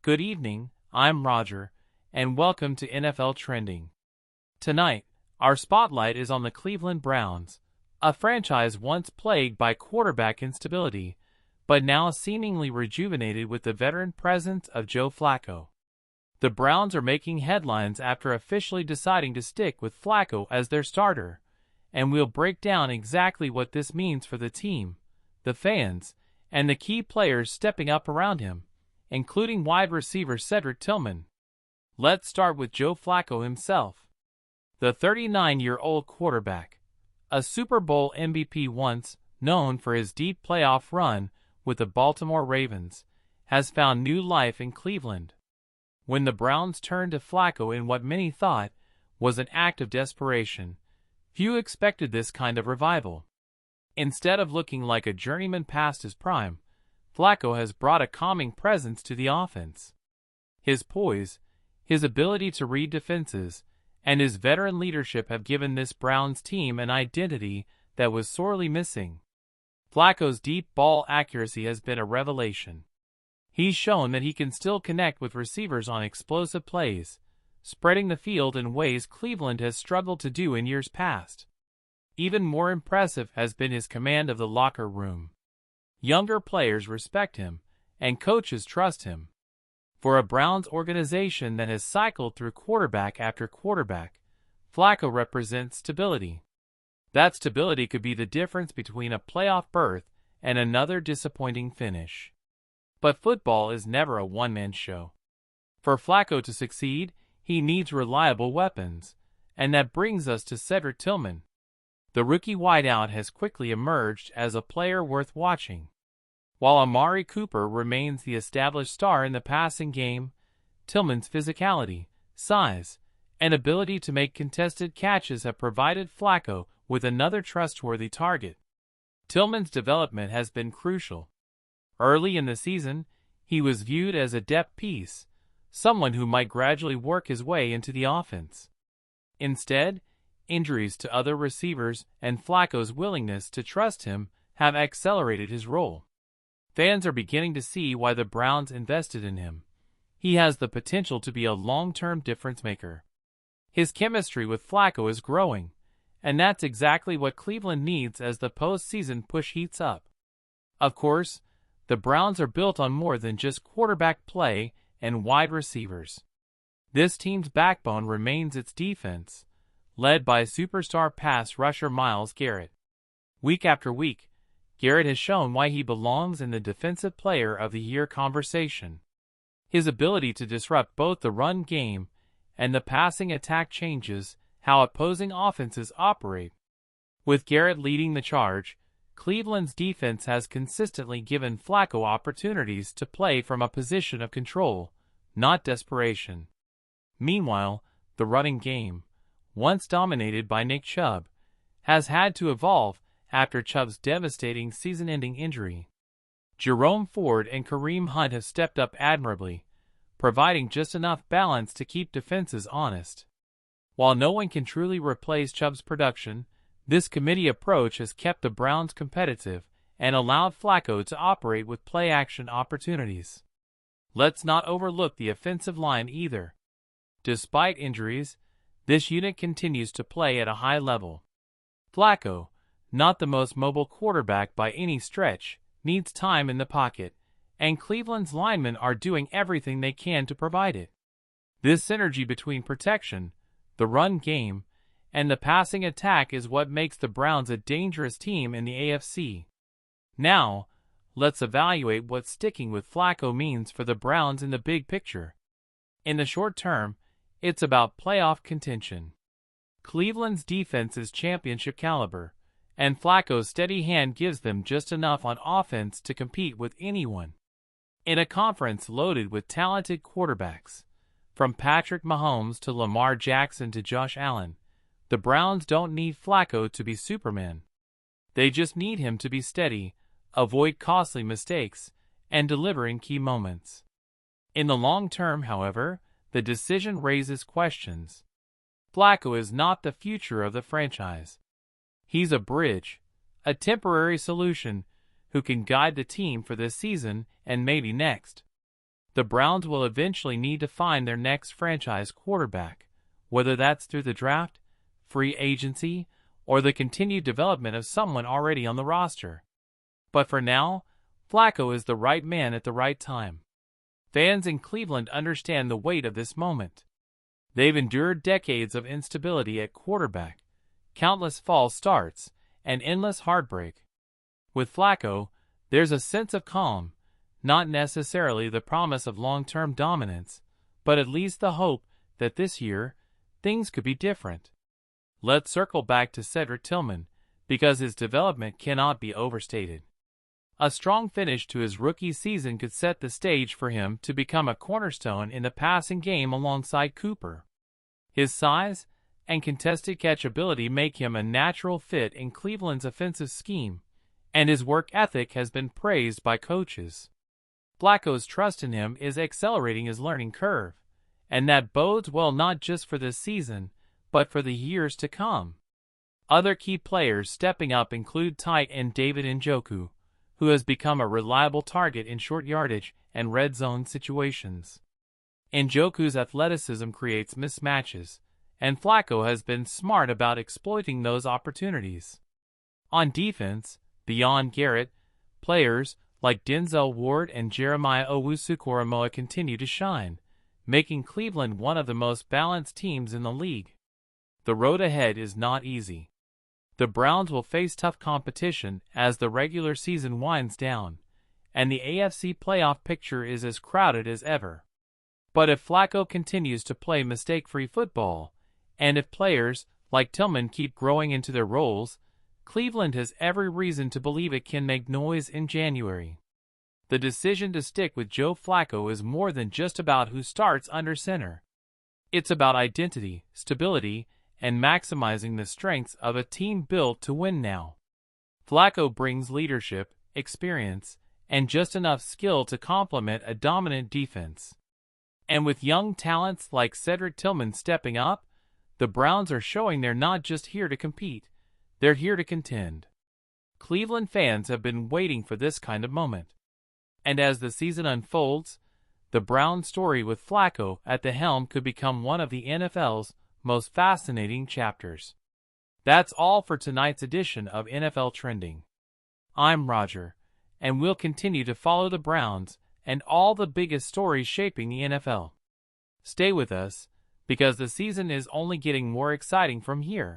Good evening, I'm Roger, and welcome to NFL Trending. Tonight, our spotlight is on the Cleveland Browns, a franchise once plagued by quarterback instability, but now seemingly rejuvenated with the veteran presence of Joe Flacco. The Browns are making headlines after officially deciding to stick with Flacco as their starter, and we'll break down exactly what this means for the team, the fans, and the key players stepping up around him, including wide receiver Cedric Tillman. Let's start with Joe Flacco himself. The 39-year-old quarterback, a Super Bowl MVP once known for his deep playoff run with the Baltimore Ravens, has found new life in Cleveland. When the Browns turned to Flacco in what many thought was an act of desperation, few expected this kind of revival. Instead of looking like a journeyman past his prime, Flacco has brought a calming presence to the offense. His poise, his ability to read defenses, and his veteran leadership have given this Browns team an identity that was sorely missing. Flacco's deep ball accuracy has been a revelation. He's shown that he can still connect with receivers on explosive plays, spreading the field in ways Cleveland has struggled to do in years past. Even more impressive has been his command of the locker room. Younger players respect him, and coaches trust him. For a Browns organization that has cycled through quarterback after quarterback, Flacco represents stability. That stability could be the difference between a playoff berth and another disappointing finish. But football is never a one-man show. For Flacco to succeed, he needs reliable weapons, and that brings us to Cedric Tillman. The rookie wideout has quickly emerged as a player worth watching. While Amari Cooper remains the established star in the passing game, Tillman's physicality, size, and ability to make contested catches have provided Flacco with another trustworthy target. Tillman's development has been crucial. Early in the season, he was viewed as a depth piece, someone who might gradually work his way into the offense. Instead, injuries to other receivers and Flacco's willingness to trust him have accelerated his role. Fans are beginning to see why the Browns invested in him. He has the potential to be a long-term difference maker. His chemistry with Flacco is growing, and that's exactly what Cleveland needs as the postseason push heats up. Of course, the Browns are built on more than just quarterback play and wide receivers. This team's backbone remains its defense, led by superstar pass rusher Myles Garrett. Week after week, Garrett has shown why he belongs in the Defensive Player of the Year conversation. His ability to disrupt both the run game and the passing attack changes how opposing offenses operate. With Garrett leading the charge, Cleveland's defense has consistently given Flacco opportunities to play from a position of control, not desperation. Meanwhile, the running game, once dominated by Nick Chubb, has had to evolve after Chubb's devastating season-ending injury. Jerome Ford and Kareem Hunt have stepped up admirably, providing just enough balance to keep defenses honest. While no one can truly replace Chubb's production, this committee approach has kept the Browns competitive and allowed Flacco to operate with play-action opportunities. Let's not overlook the offensive line either. Despite injuries, this unit continues to play at a high level. Flacco, not the most mobile quarterback by any stretch, needs time in the pocket, and Cleveland's linemen are doing everything they can to provide it. This synergy between protection, the run game, and the passing attack is what makes the Browns a dangerous team in the AFC. Now, let's evaluate what sticking with Flacco means for the Browns in the big picture. In the short term, it's about playoff contention. Cleveland's defense is championship caliber, and Flacco's steady hand gives them just enough on offense to compete with anyone. In a conference loaded with talented quarterbacks, from Patrick Mahomes to Lamar Jackson to Josh Allen, the Browns don't need Flacco to be Superman. They just need him to be steady, avoid costly mistakes, and deliver in key moments. In the long term, however, the decision raises questions. Flacco is not the future of the franchise. He's a bridge, a temporary solution, who can guide the team for this season and maybe next. The Browns will eventually need to find their next franchise quarterback, whether that's through the draft, free agency, or the continued development of someone already on the roster. But for now, Flacco is the right man at the right time. Fans in Cleveland understand the weight of this moment. They've endured decades of instability at quarterback, countless false starts, and endless heartbreak. With Flacco, there's a sense of calm, not necessarily the promise of long-term dominance, but at least the hope that this year, things could be different. Let's circle back to Cedric Tillman, because his development cannot be overstated. A strong finish to his rookie season could set the stage for him to become a cornerstone in the passing game alongside Cooper. His size and contested catch ability make him a natural fit in Cleveland's offensive scheme, and his work ethic has been praised by coaches. Flacco's trust in him is accelerating his learning curve, and that bodes well not just for this season, but for the years to come. Other key players stepping up include tight end David Njoku, who has become a reliable target in short yardage and red zone situations. Njoku's athleticism creates mismatches, and Flacco has been smart about exploiting those opportunities. On defense, beyond Garrett, players like Denzel Ward and Jeremiah Owusu-Koramoah continue to shine, making Cleveland one of the most balanced teams in the league. The road ahead is not easy. The Browns will face tough competition as the regular season winds down, and the AFC playoff picture is as crowded as ever. But if Flacco continues to play mistake-free football, and if players like Tillman keep growing into their roles, Cleveland has every reason to believe it can make noise in January. The decision to stick with Joe Flacco is more than just about who starts under center. It's about identity, stability, and maximizing the strengths of a team built to win now. Flacco brings leadership, experience, and just enough skill to complement a dominant defense. And with young talents like Cedric Tillman stepping up, the Browns are showing they're not just here to compete, they're here to contend. Cleveland fans have been waiting for this kind of moment. And as the season unfolds, the Browns story with Flacco at the helm could become one of the NFL's most fascinating chapters. That's all for tonight's edition of NFL Trending. I'm Roger, and we'll continue to follow the Browns and all the biggest stories shaping the NFL. Stay with us, because the season is only getting more exciting from here.